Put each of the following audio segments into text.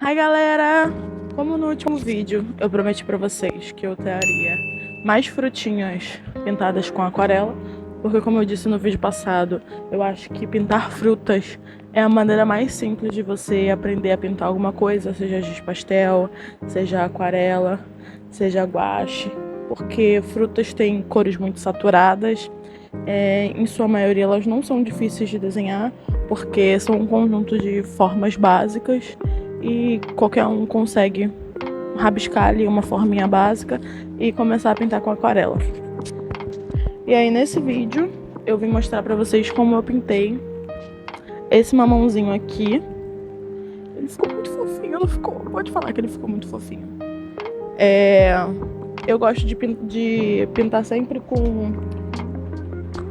Hi galera! Como no último vídeo eu prometi pra vocês que eu traria mais frutinhas pintadas com aquarela, porque como eu disse no vídeo passado, eu acho que pintar frutas é a maneira mais simples de você aprender a pintar alguma coisa, seja giz pastel, seja aquarela, seja guache, porque frutas têm cores muito saturadas, em sua maioria elas não são difíceis de desenhar, porque são um conjunto de formas básicas e qualquer um consegue rabiscar ali uma forminha básica e começar a pintar com aquarela. E aí nesse vídeo eu vim mostrar pra vocês como eu pintei esse mamãozinho aqui. Ele ficou muito fofinho, não ficou? Pode falar que ele ficou muito fofinho. Eu gosto de pintar sempre com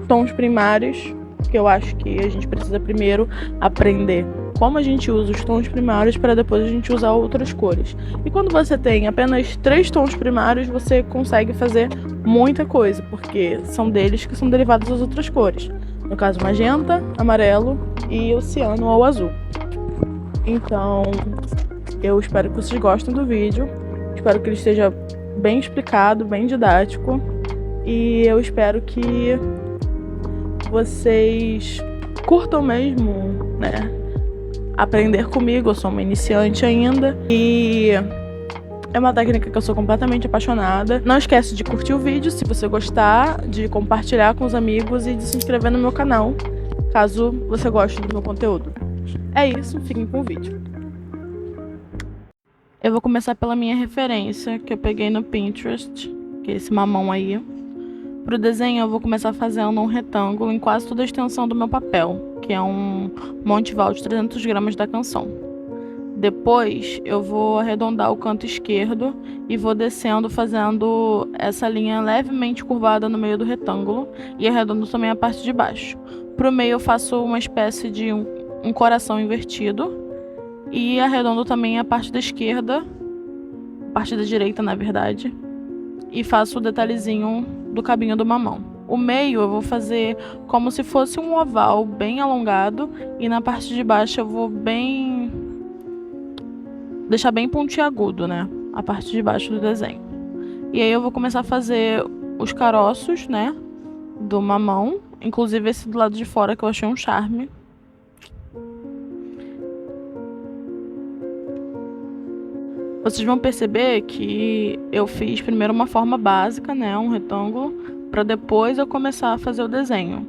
tons primários, que eu acho que a gente precisa primeiro aprender como a gente usa os tons primários para depois a gente usar outras cores. E quando você tem apenas 3 tons primários, você consegue fazer muita coisa, porque são deles que são derivados das outras cores. No caso, magenta, amarelo e o ciano ou azul. Então, eu espero que vocês gostem do vídeo. Espero que ele esteja bem explicado, bem didático. E eu espero que vocês curtam mesmo, né? Aprender comigo, eu sou uma iniciante ainda e é uma técnica que eu sou completamente apaixonada. Não esquece de curtir o vídeo se você gostar, de compartilhar com os amigos e de se inscrever no meu canal, caso você goste do meu conteúdo. É isso, fiquem com o vídeo. Eu vou começar pela minha referência, que eu peguei no Pinterest, que é esse mamão aí. Pro desenho eu vou começar fazendo um retângulo em quase toda a extensão do meu papel, que é um Monteval de 300 gramas da Canson. Depois eu vou arredondar o canto esquerdo e vou descendo fazendo essa linha levemente curvada no meio do retângulo e arredondo também a parte de baixo. Pro meio eu faço uma espécie de um coração invertido e arredondo também a parte da esquerda, a parte da direita na verdade, e faço o detalhezinho do cabinho do mamão. O meio eu vou fazer como se fosse um oval bem alongado e na parte de baixo eu vou deixar bem pontiagudo, né? A parte de baixo do desenho. E aí eu vou começar a fazer os caroços, né? Do mamão. Inclusive esse do lado de fora que eu achei um charme. Vocês vão perceber que eu fiz primeiro uma forma básica, né, um retângulo, para depois eu começar a fazer o desenho.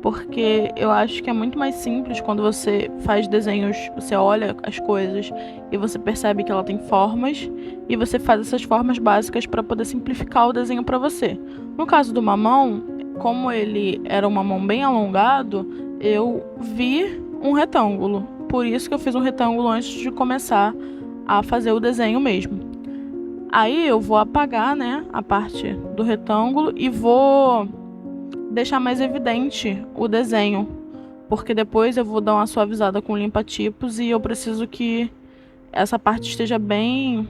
Porque eu acho que é muito mais simples quando você faz desenhos, você olha as coisas e você percebe que ela tem formas e você faz essas formas básicas para poder simplificar o desenho para você. No caso do mamão, como ele era um mamão bem alongado, eu vi um retângulo. Por isso que eu fiz um retângulo antes de começar a fazer o desenho mesmo. Aí eu vou apagar, né, a parte do retângulo e vou deixar mais evidente o desenho, porque depois eu vou dar uma suavizada com limpa-tipos e eu preciso que essa parte esteja bem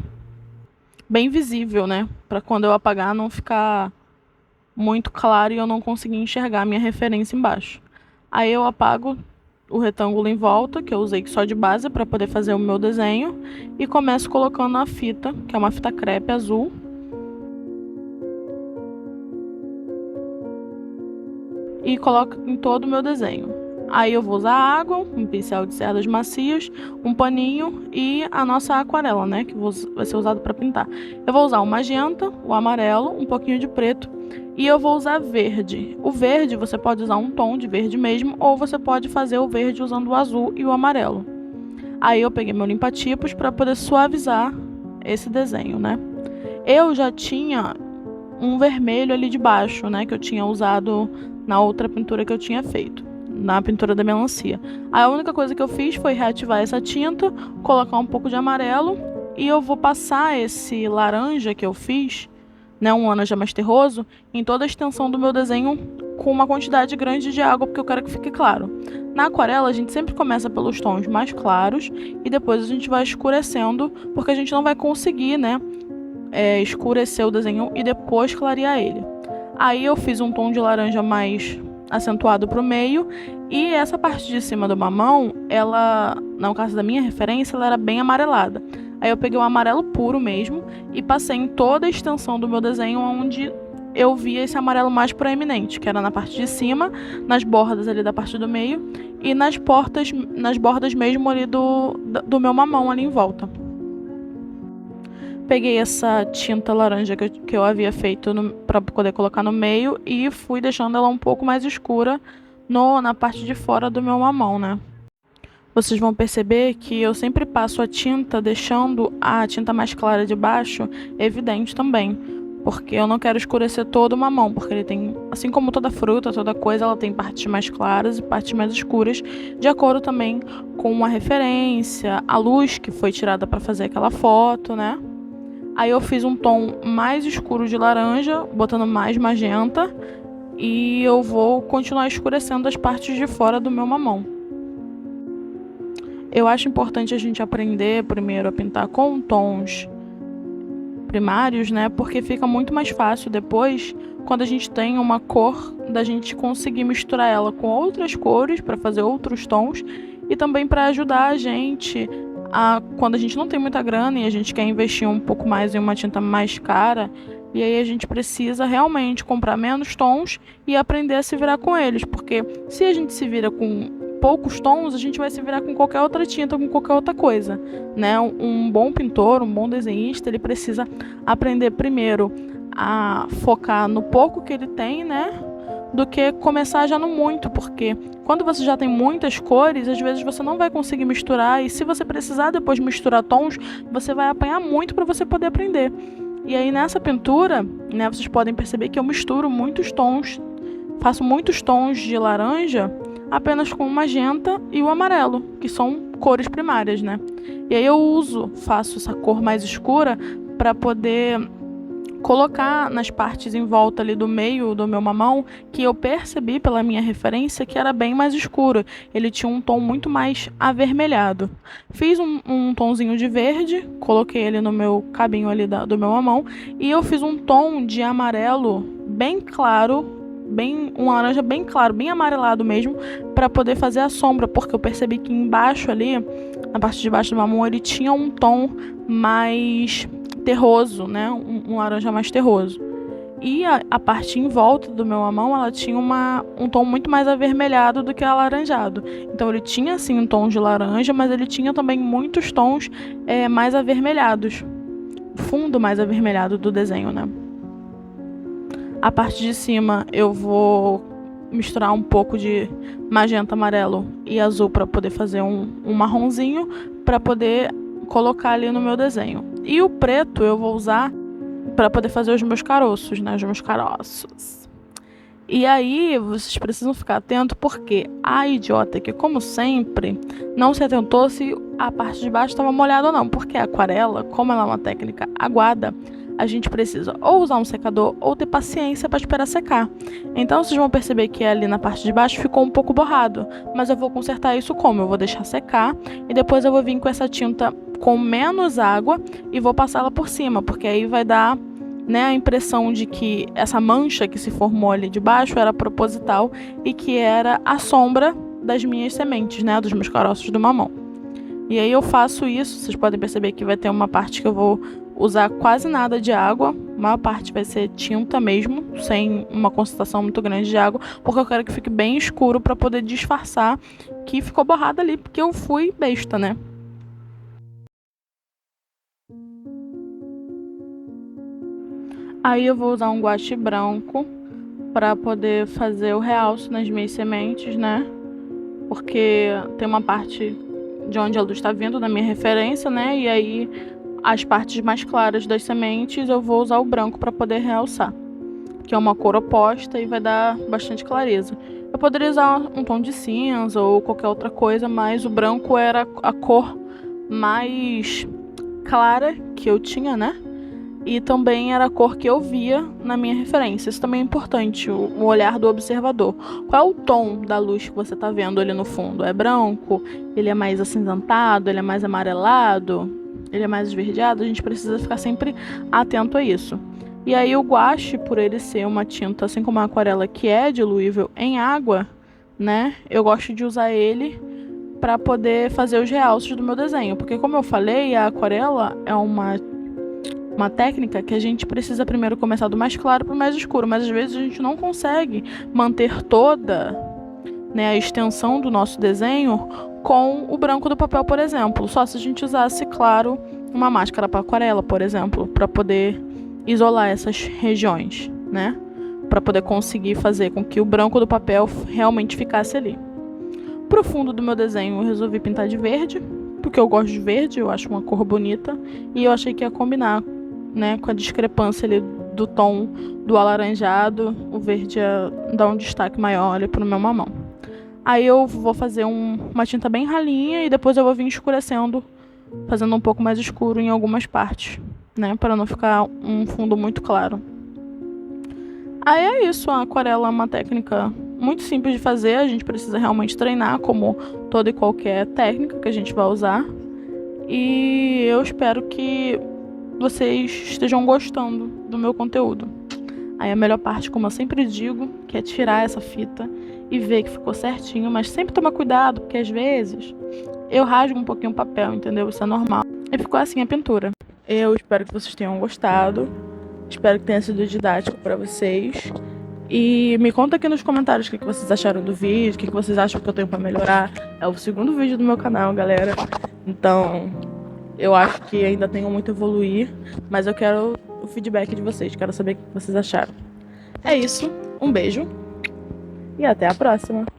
visível, né, para quando eu apagar não ficar muito claro e eu não conseguir enxergar a minha referência embaixo. Aí eu apago o retângulo em volta, que eu usei só de base para poder fazer o meu desenho, e começo colocando a fita, que é uma fita crepe azul. E coloco em todo o meu desenho. Aí eu vou usar água, um pincel de cerdas macias, um paninho e a nossa aquarela, né, que vai ser usado para pintar. Eu vou usar o magenta, o amarelo, um pouquinho de preto e eu vou usar verde. O verde você pode usar um tom de verde mesmo ou você pode fazer o verde usando o azul e o amarelo. Aí eu peguei meu limpa-tipos para poder suavizar esse desenho, né. Eu já tinha um vermelho ali de baixo, né, que eu tinha usado na outra pintura que eu tinha feito, na pintura da melancia. A única coisa que eu fiz foi reativar essa tinta, colocar um pouco de amarelo e eu vou passar esse laranja que eu fiz, né, um laranja mais terroso, em toda a extensão do meu desenho com uma quantidade grande de água, porque eu quero que fique claro. Na aquarela a gente sempre começa pelos tons mais claros e depois a gente vai escurecendo, porque a gente não vai conseguir, né, escurecer o desenho e depois clarear ele. Aí eu fiz um tom de laranja mais acentuado pro meio e essa parte de cima do mamão, ela, no caso da minha referência, ela era bem amarelada. Aí eu peguei o amarelo puro mesmo e passei em toda a extensão do meu desenho onde eu via esse amarelo mais proeminente, que era na parte de cima, nas bordas ali da parte do meio e nas bordas mesmo ali do meu mamão ali em volta. Peguei essa tinta laranja que eu havia feito para poder colocar no meio e fui deixando ela um pouco mais escura na parte de fora do meu mamão, né? Vocês vão perceber que eu sempre passo a tinta deixando a tinta mais clara de baixo evidente também, porque eu não quero escurecer todo o mamão, porque ele tem, assim como toda fruta, toda coisa, ela tem partes mais claras e partes mais escuras, de acordo também com a referência, a luz que foi tirada para fazer aquela foto, né? Aí eu fiz um tom mais escuro de laranja, botando mais magenta, e eu vou continuar escurecendo as partes de fora do meu mamão. Eu acho importante a gente aprender primeiro a pintar com tons primários, né? Porque fica muito mais fácil depois, quando a gente tem uma cor, da gente conseguir misturar ela com outras cores para fazer outros tons e também para ajudar a gente quando a gente não tem muita grana e a gente quer investir um pouco mais em uma tinta mais cara, e aí a gente precisa realmente comprar menos tons e aprender a se virar com eles, porque se a gente se vira com poucos tons, a gente vai se virar com qualquer outra tinta, com qualquer outra coisa, né? Um bom pintor, um bom desenhista, ele precisa aprender primeiro a focar no pouco que ele tem, né? Do que começar já no muito, porque quando você já tem muitas cores, às vezes você não vai conseguir misturar, e se você precisar depois misturar tons, você vai apanhar muito para você poder aprender. E aí nessa pintura, né, vocês podem perceber que eu misturo muitos tons, faço muitos tons de laranja apenas com o magenta e o amarelo, que são cores primárias, né? E aí eu faço essa cor mais escura para poder colocar nas partes em volta ali do meio do meu mamão, que eu percebi pela minha referência que era bem mais escuro. Ele tinha um tom muito mais avermelhado. Fiz um tonzinho de verde, coloquei ele no meu cabinho ali do meu mamão, e eu fiz um tom de amarelo bem claro, um laranja bem claro, bem amarelado mesmo, para poder fazer a sombra, porque eu percebi que embaixo ali, na parte de baixo do mamão, ele tinha um tom mais terroso, né? Um laranja mais terroso. E a parte em volta do meu mamão, ela tinha um tom muito mais avermelhado do que alaranjado. Então ele tinha assim um tom de laranja, mas ele tinha também muitos tons mais avermelhados. Fundo mais avermelhado do desenho, né? A parte de cima eu vou misturar um pouco de magenta, amarelo e azul para poder fazer um marronzinho, para poder colocar ali no meu desenho. E o preto eu vou usar para poder fazer os meus caroços, né? Os meus caroços. E aí vocês precisam ficar atentos, porque a idiota que, como sempre, não se atentou se a parte de baixo estava molhada ou não. Porque a aquarela, como ela é uma técnica aguada, a gente precisa ou usar um secador ou ter paciência para esperar secar. Então vocês vão perceber que ali na parte de baixo ficou um pouco borrado, mas eu vou consertar isso como? Eu vou deixar secar e depois eu vou vir com essa tinta com menos água e vou passar ela por cima, porque aí vai dar, né, a impressão de que essa mancha que se formou ali de baixo era proposital e que era a sombra das minhas sementes, né, dos meus caroços do mamão. E aí eu faço isso, vocês podem perceber que vai ter uma parte que eu vou usar quase nada de água, a maior parte vai ser tinta mesmo, sem uma concentração muito grande de água, porque eu quero que fique bem escuro para poder disfarçar que ficou borrado ali, porque eu fui besta, né? Aí eu vou usar um guache branco para poder fazer o realce nas minhas sementes, né? Porque tem uma parte de onde a luz está vindo da minha referência, né? E aí as partes mais claras das sementes eu vou usar o branco para poder realçar, que é uma cor oposta e vai dar bastante clareza. Eu poderia usar um tom de cinza ou qualquer outra coisa, mas o branco era a cor mais clara que eu tinha, né? E também era a cor que eu via na minha referência. Isso também é importante, o olhar do observador. Qual é o tom da luz que você está vendo ali no fundo? É branco? Ele é mais acinzentado? Ele é mais amarelado? Ele é mais esverdeado? A gente precisa ficar sempre atento a isso. E aí o guache, por ele ser uma tinta, assim como a aquarela, que é diluível em água, né? Eu gosto de usar ele para poder fazer os realços do meu desenho. Porque, como eu falei, a aquarela é uma técnica que a gente precisa primeiro começar do mais claro para o mais escuro, mas às vezes a gente não consegue manter toda, né, a extensão do nosso desenho com o branco do papel, por exemplo. Só se a gente usasse, claro, uma máscara para aquarela, por exemplo, para poder isolar essas regiões, né? Para poder conseguir fazer com que o branco do papel realmente ficasse ali. Pro fundo do meu desenho eu resolvi pintar de verde, porque eu gosto de verde, eu acho uma cor bonita, e eu achei que ia combinar, né, com a discrepância ali do tom do alaranjado, o verde ia dar um destaque maior ali pro meu mamão. Aí eu vou fazer uma tinta bem ralinha e depois eu vou vir escurecendo, fazendo um pouco mais escuro em algumas partes, né, para não ficar um fundo muito claro. Aí é isso, a aquarela é uma técnica muito simples de fazer, a gente precisa realmente treinar, como toda e qualquer técnica que a gente vai usar. E eu espero que vocês estejam gostando do meu conteúdo. Aí a melhor parte, como eu sempre digo, que é tirar essa fita e ver que ficou certinho, mas sempre tomar cuidado, porque às vezes eu rasgo um pouquinho o papel, entendeu? Isso é normal. E ficou assim a pintura. Eu espero que vocês tenham gostado. Espero que tenha sido didático para vocês. E me conta aqui nos comentários o que vocês acharam do vídeo, o que vocês acham que eu tenho para melhorar. É o segundo vídeo do meu canal, galera. Então, eu acho que ainda tenho muito a evoluir, mas eu quero o feedback de vocês, quero saber o que vocês acharam. É isso, um beijo e até a próxima!